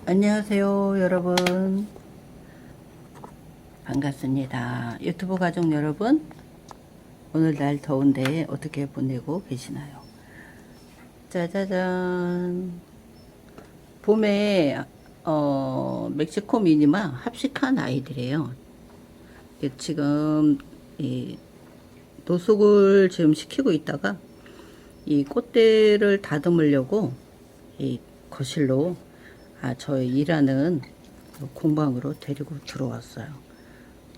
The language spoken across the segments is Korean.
안녕하세요 여러분, 반갑습니다. 유튜브 가족 여러분, 오늘 날 더운데 어떻게 보내고 계시나요? 짜자잔, 봄에 멕시코 미니마 합식한 아이들이에요. 지금 이 노숙을 지금 시키고 있다가 이 꽃대를 다듬으려고 이 거실로 저희 일하는 공방으로 데리고 들어왔어요.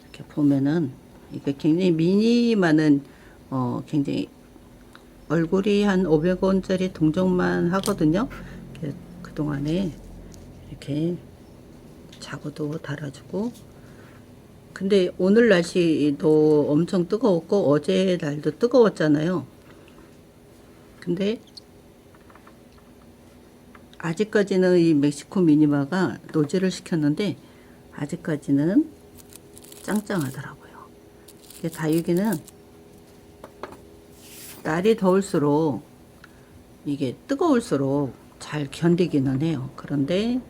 이렇게 보면은 이게 굉장히 미니만은 굉장히 얼굴이 한 500원짜리 동전만 하거든요. 그동안에 이렇게 자구도 달아주고, 근데 오늘 날씨도 엄청 뜨거웠고 어제 날도 뜨거웠잖아요. 근데 아직까지는 이 멕시코 미니마가 노즐을 시켰는데 아직까지는 짱짱하더라고요. 다육이는 날이 더울수록 이게 뜨거울수록 잘 견디기는 해요. 그런데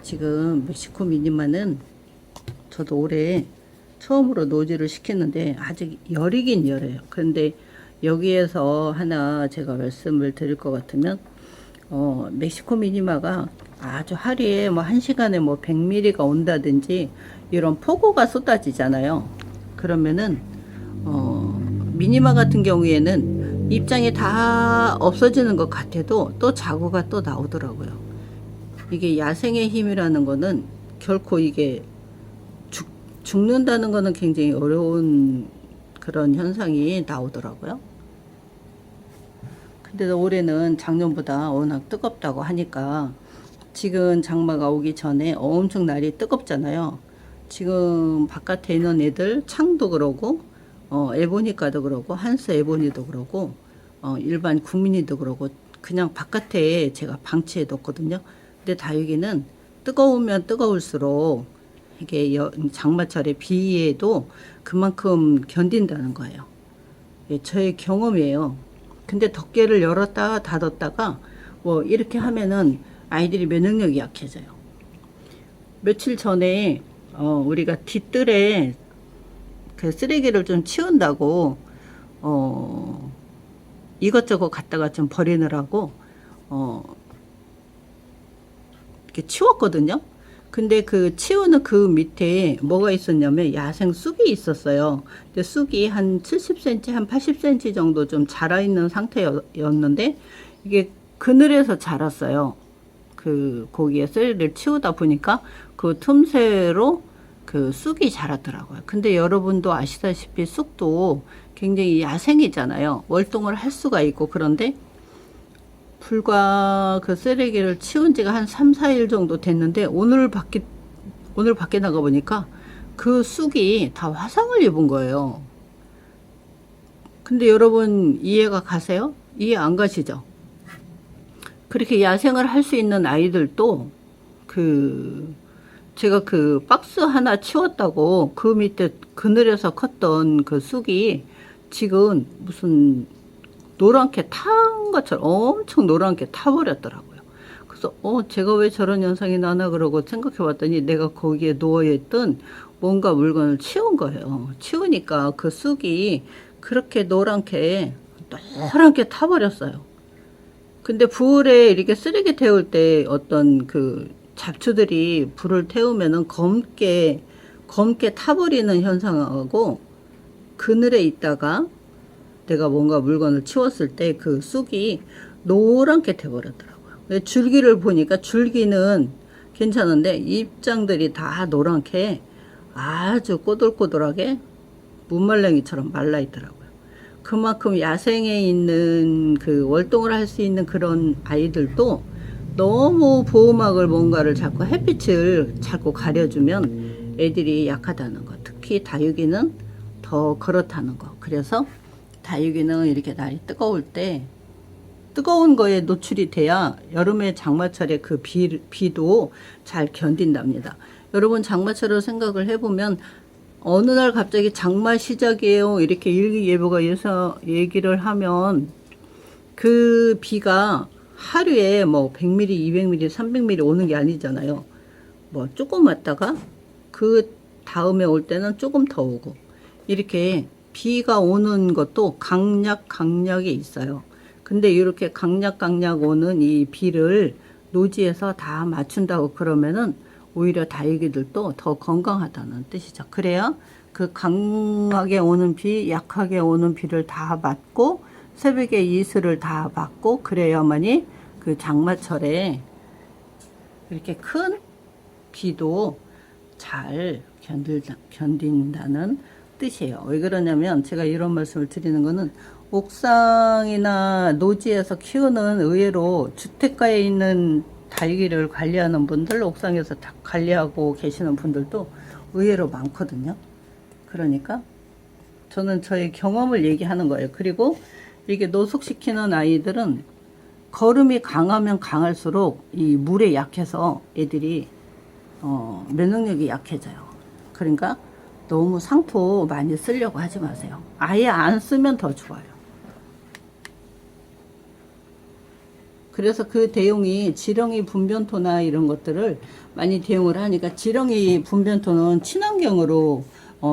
지금 멕시코 미니마는 저도 올해 처음으로 노즐을 시켰는데 아직 열이긴 열해요. 그런데 여기에서 하나 제가 말씀을 드릴 것 같으면 멕시코 미니마가 아주 하루에 뭐 1시간에 뭐 100mm가 온다든지 이런 폭우가 쏟아지잖아요. 그러면은 미니마 같은 경우에는 입장이 다 없어지는 것 같아도 또 자구가 또 나오더라고요. 이게 야생의 힘이라는 거는 결코 이게 죽는다는 거는 굉장히 어려운 그런 현상이 나오더라고요. 근데 올해는 작년보다 워낙 뜨겁다고 하니까 지금 장마가 오기 전에 엄청 날이 뜨겁잖아요. 지금 바깥에 있는 애들 창도 그러고 에보니카도 그러고 한스 에보니도 그러고 일반 구민이도 그러고 그냥 바깥에 제가 방치해 뒀거든요. 근데 다육이는 뜨거우면 뜨거울수록 이게 장마철에 비에도 그만큼 견딘다는 거예요. 예, 저의 경험이에요. 근데 덮개를 열었다가 닫았다가 뭐 이렇게 하면은 아이들이 면역력이 약해져요. 며칠 전에 우리가 뒤뜰에 그 쓰레기를 좀 치운다고 이것저것 갖다가 좀 버리느라고 이렇게 치웠거든요. 근데 그 치우는 그 밑에 뭐가 있었냐면 야생 쑥이 있었어요. 근데 쑥이 한 70cm, 한 80cm 정도 좀 자라 있는 상태였는데 이게 그늘에서 자랐어요. 그 거기에 쓰레기를 치우다 보니까 그 틈새로 그 쑥이 자랐더라고요. 근데 여러분도 아시다시피 쑥도 굉장히 야생이잖아요. 월동을 할 수가 있고. 그런데 불과 그 쓰레기를 치운 지가 한 3, 4일 정도 됐는데 오늘 밖에 나가 보니까 그 쑥이 다 화상을 입은 거예요. 근데 여러분 이해가 가세요? 이해 안 가시죠? 그렇게 야생을 할 수 있는 아이들도 제가 그 박스 하나 치웠다고 그 밑에 그늘에서 컸던 그 쑥이 지금 무슨 노랗게 탄 것처럼 엄청 노랗게 타버렸더라고요. 그래서 제가 왜 저런 현상이 나나 그러고 생각해 봤더니 내가 거기에 놓여있던 뭔가 물건을 치운 거예요. 치우니까 그 쑥이 그렇게 노랗게 타버렸어요. 근데 불에 이렇게 쓰레기 태울 때 어떤 그 잡초들이 불을 태우면은 검게 타버리는 현상하고 그늘에 있다가 내가 뭔가 물건을 치웠을 때 그 쑥이 노랗게 돼버렸더라고요. 줄기를 보니까 줄기는 괜찮은데 잎장들이 다 노랗게 아주 꼬들꼬들하게 무말랭이처럼 말라있더라고요. 그만큼 야생에 있는 그 월동을 할 수 있는 그런 아이들도 너무 보호막을 뭔가를 자꾸 햇빛을 자꾸 가려주면 애들이 약하다는 거. 특히 다육이는 더 그렇다는 거. 그래서 다육이는 이렇게 날이 뜨거울 때 뜨거운 거에 노출이 돼야 여름에 장마철에 그 비도 잘 견딘답니다. 여러분 장마철을 생각을 해보면 어느 날 갑자기 장마 시작이에요 이렇게 일기예보가 얘기를 하면 그 비가 하루에 뭐 100mm, 200mm, 300mm 오는 게 아니잖아요. 뭐 조금 왔다가 그 다음에 올 때는 조금 더 오고, 이렇게 비가 오는 것도 강약이 있어요. 근데 이렇게 강약 오는 이 비를 노지에서 다 맞춘다고 그러면은 오히려 다육이들도 더 건강하다는 뜻이죠. 그래야 그 강하게 오는 비, 약하게 오는 비를 다 맞고 새벽에 이슬을 다 받고, 그래야만이 그 장마철에 이렇게 큰 비도 잘 견딘다는 뜻이에요. 왜 그러냐면 제가 이런 말씀을 드리는 거는, 옥상이나 노지에서 키우는, 의외로 주택가에 있는 다육이를 관리하는 분들, 옥상에서 다 관리하고 계시는 분들도 의외로 많거든요. 그러니까 저는 저의 경험을 얘기하는 거예요. 그리고 이게 노숙시키는 아이들은 거름이 강하면 강할수록 이 물에 약해서 애들이 면역력이 약해져요. 그러니까 너무 상토 많이 쓰려고 하지 마세요. 아예 안 쓰면 더 좋아요. 그래서 그 대용이 지렁이 분변토나 이런 것들을 많이 대용을 하니까, 지렁이 분변토는 친환경으로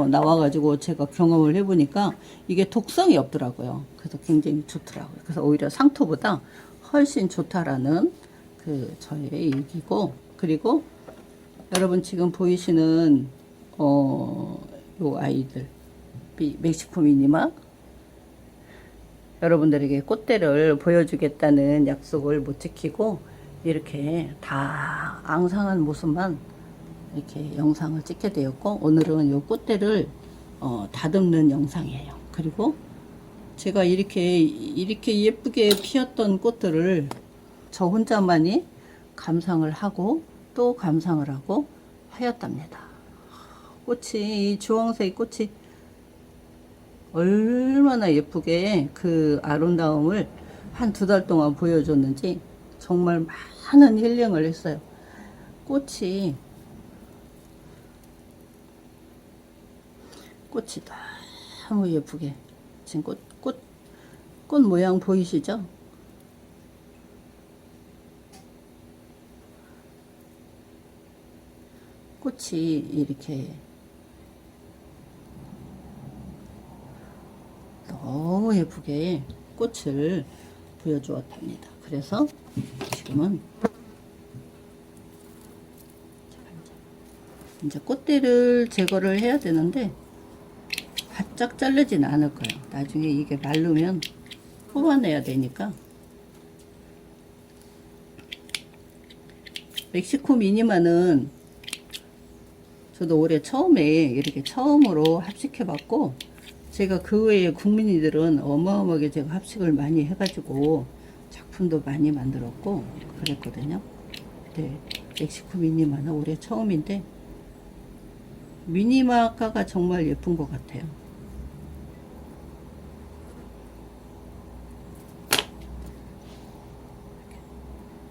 나와가지고 제가 경험을 해보니까 이게 독성이 없더라고요. 그래서 굉장히 좋더라고요. 그래서 오히려 상토보다 훨씬 좋다라는 그 저의 얘기고, 그리고 여러분 지금 보이시는 요 아이들, 멕시코 미니마, 여러분들에게 꽃대를 보여주겠다는 약속을 못 지키고 이렇게 다 앙상한 모습만 이렇게 영상을 찍게 되었고, 오늘은 요 꽃대를 다듬는 영상이에요. 그리고 제가 이렇게 예쁘게 피었던 꽃들을 저 혼자만이 감상을 하고 또 감상을 하고 하였답니다. 꽃이, 이 주황색 꽃이 얼마나 예쁘게 그 아름다움을 한 2달 동안 보여줬는지 정말 많은 힐링을 했어요. 꽃이 너무 예쁘게 지금 꽃 모양 보이시죠? 꽃이 이렇게 너무 예쁘게 꽃을 보여주었답니다. 그래서 지금은 이제 꽃대를 제거를 해야 되는데 바짝 자르진 않을 거예요. 나중에 이게 마르면 뽑아내야 되니까. 멕시코 미니마는 저도 올해 이렇게 처음으로 합식해 봤고, 제가 그 외에 국민이들은 어마어마하게 제가 합식을 많이 해가지고 작품도 많이 만들었고 그랬거든요. 네, 멕시코 미니마는 올해 처음인데 미니마가가 정말 예쁜 것 같아요.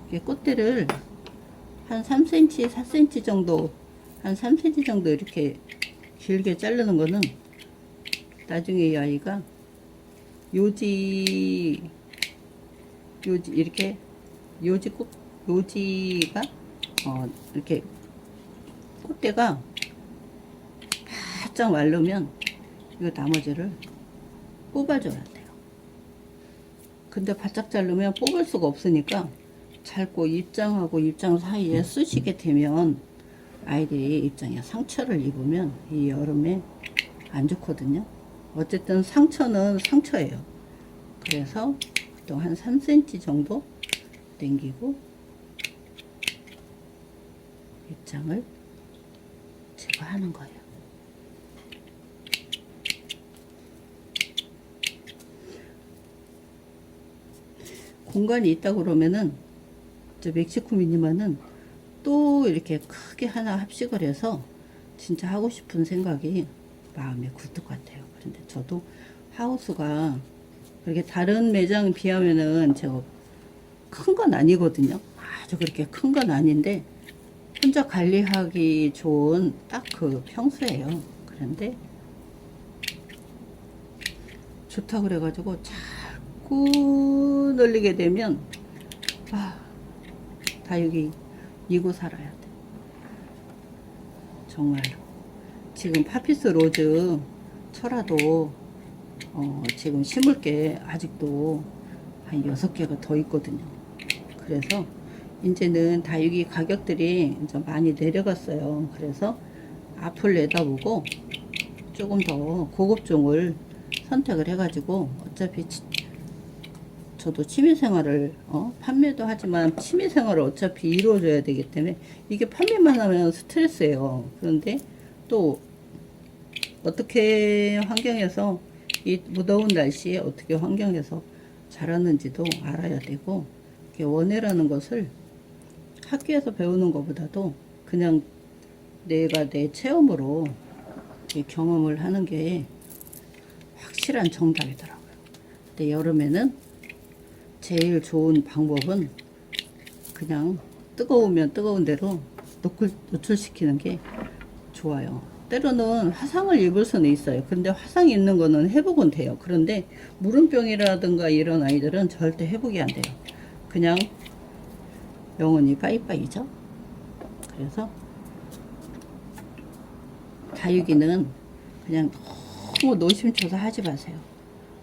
이게 꽃대를 한 3cm, 4cm 정도, 한 3cm 정도 이렇게 길게 자르는 거는 나중에 이 아이가 이렇게 요지가 이렇게 꽃대가 바짝 마르면 이거 나머지를 뽑아줘야 돼요. 근데 바짝 자르면 뽑을 수가 없으니까 잘고 입장하고 입장 사이에 쑤시게 되면 아이들이 입장에 상처를 입으면 이 여름에 안 좋거든요. 어쨌든 상처는 상처예요. 그래서 또 한 3cm 정도 당기고 입장을 제거하는 거예요. 공간이 있다 그러면은 저 멕시코 미니마는 또 이렇게 크게 하나 합식을 해서 진짜 하고 싶은 생각이 마음에 굴뚝 같아요. 그런데 저도 하우스가 그렇게 다른 매장 비하면은 제가 큰 건 아니거든요. 아주 그렇게 큰 건 아닌데 혼자 관리하기 좋은 딱 그 평수예요. 그런데 좋다 그래가지고 자꾸 늘리게 되면 아, 다육이 이고 살아야 돼. 정말로. 지금 파피스 로즈 철화도 지금 심을 게 아직도 한 6개가 더 있거든요. 그래서 이제는 다육이 가격들이 이제 많이 내려갔어요. 그래서 앞을 내다보고 조금 더 고급종을 선택을 해가지고, 어차피 저도 취미생활을 판매도 하지만 취미생활을 어차피 이루어줘야 되기 때문에 이게 판매만 하면 스트레스예요. 그런데 또 어떻게 환경에서, 이 무더운 날씨에 어떻게 환경에서 자라는지도 알아야 되고, 이게 원예라는 것을 학교에서 배우는 것보다도 그냥 내가 내 체험으로 경험을 하는 게 확실한 정답이더라고요. 근데 여름에는 제일 좋은 방법은 그냥 뜨거우면 뜨거운 대로 노출시키는 게 좋아요. 때로는 화상을 입을 수는 있어요. 근데 화상 입는 거는 회복은 돼요. 그런데 무름병이라든가 이런 아이들은 절대 회복이 안 돼요. 그냥 영원히 빠이빠이죠. 그래서 다육이는 그냥 너무 노심초사 하지 마세요.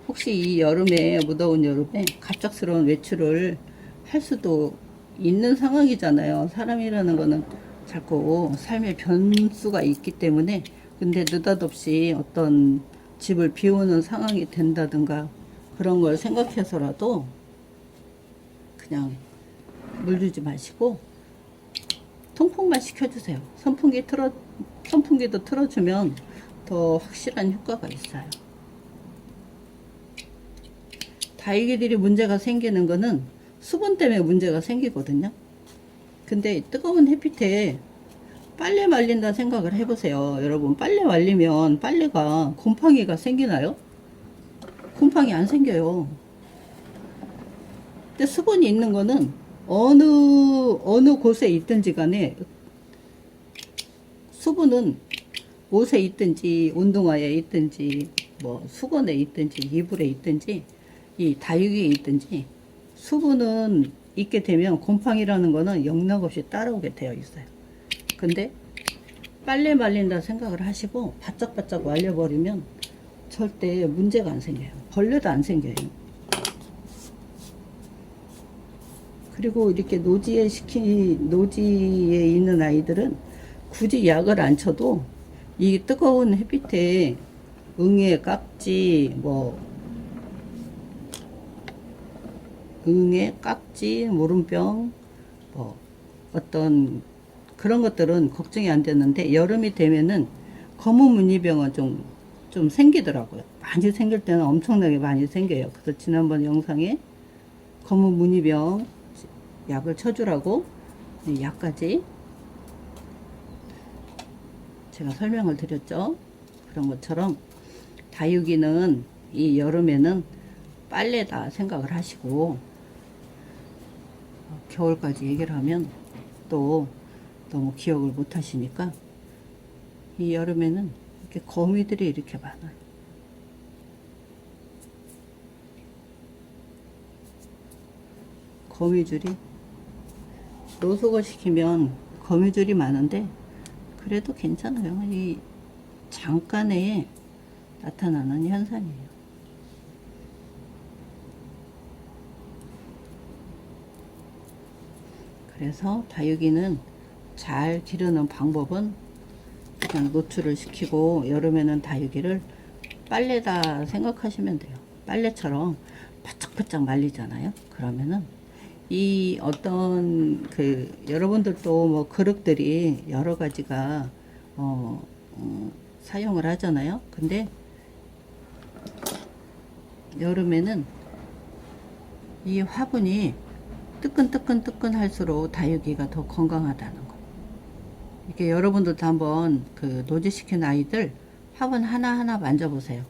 혹시 이 여름에, 무더운 여름에 갑작스러운 외출을 할 수도 있는 상황이잖아요. 사람이라는 거는 자꾸 삶의 변수가 있기 때문에. 근데 느닷없이 어떤 집을 비우는 상황이 된다든가 그런 걸 생각해서라도 그냥 물 주지 마시고 통풍만 시켜주세요. 선풍기도 틀어주면 더 확실한 효과가 있어요. 다육이들이 문제가 생기는 거는 수분 때문에 문제가 생기거든요. 근데 뜨거운 햇빛에 빨래 말린다 생각을 해보세요. 여러분, 빨래 말리면 빨래가 곰팡이가 생기나요? 곰팡이 안 생겨요. 근데 수분이 있는 거는 어느 곳에 있든지 간에 수분은 옷에 있든지 운동화에 있든지 뭐 수건에 있든지 이불에 있든지 이 다육이에 있든지 수분은 있게 되면 곰팡이라는 거는 영락없이 따라오게 되어 있어요. 근데 빨래 말린다 생각을 하시고 바짝바짝 말려버리면 절대 문제가 안 생겨요. 벌레도 안 생겨요. 그리고 이렇게 노지에 있는 아이들은 굳이 약을 안 쳐도 이 뜨거운 햇빛에 응애 깍지, 무름병, 어떤 그런 것들은 걱정이 안 되는데, 여름이 되면은 검은 무늬병은 좀 생기더라고요. 많이 생길 때는 엄청나게 많이 생겨요. 그래서 지난번 영상에 검은 무늬병 약을 쳐주라고 약까지 제가 설명을 드렸죠. 그런 것처럼 다육이는 이 여름에는 빨래다 생각을 하시고, 겨울까지 얘기를 하면 또 너무 기억을 못 하시니까, 이 여름에는 이렇게 거미들이 이렇게 많아요. 거미줄이 노숙을 시키면 거미줄이 많은데 그래도 괜찮아요. 이 잠깐에 나타나는 현상이에요. 그래서 다육이는 잘 기르는 방법은 그냥 노출을 시키고, 여름에는 다육이를 빨래다 생각하시면 돼요. 빨래처럼 바짝바짝 말리잖아요. 그러면은 이 어떤 여러분들도 뭐 그릇들이 여러 가지가 사용을 하잖아요. 근데 여름에는 이 화분이 뜨끈뜨끈 할수록 다육이가 더 건강하다는 거. 이렇게 여러분들도 한번 노지시킨 아이들 화분 하나하나 만져보세요.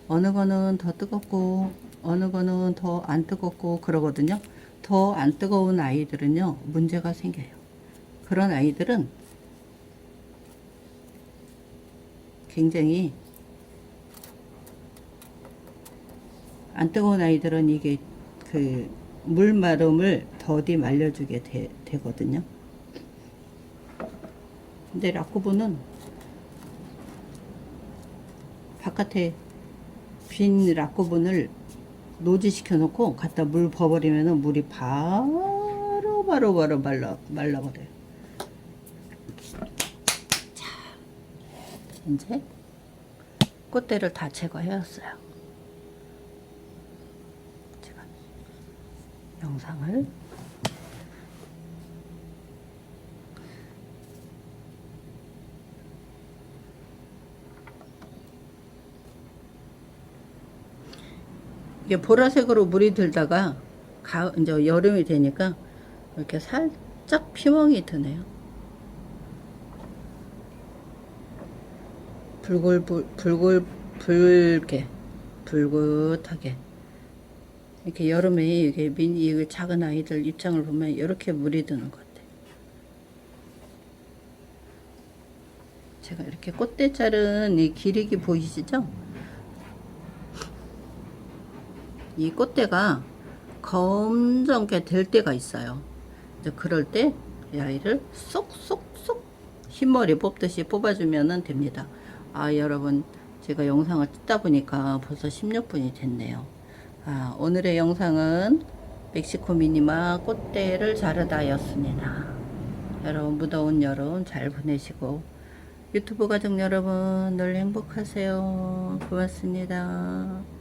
어느 거는 더 뜨겁고 어느 거는 더 안 뜨겁고 그러거든요. 더 안 뜨거운 아이들은요, 문제가 생겨요. 그런 아이들은 굉장히, 안 뜨거운 아이들은 이게 물 마름을 더디 말려주게 되거든요. 근데 라쿠브는 바깥에 빈 라쿠브를 노지시켜 놓고 갖다 물 버버리면 물이 바로 말라버려요. 자, 이제 꽃대를 다 제거해왔어요. 제가 영상을 이게 보라색으로 물이 들다가 이제 여름이 되니까 이렇게 살짝 피멍이 드네요. 붉긋하게 이렇게 여름에 이게 작은 아이들 입장을 보면 이렇게 물이 드는 것 같아요. 제가 이렇게 꽃대 자른 이 기르기 보이시죠? 이 꽃대가 검정게 될 때가 있어요. 이제 그럴 때 이 아이를 쏙쏙쏙 흰머리 뽑듯이 뽑아주면 됩니다. 아, 여러분, 제가 영상을 찍다 보니까 벌써 16분이 됐네요. 아, 오늘의 영상은 멕시코 미니마 꽃대를 자르다였습니다. 여러분, 무더운 여름 잘 보내시고 유튜브 가족 여러분 늘 행복하세요. 고맙습니다.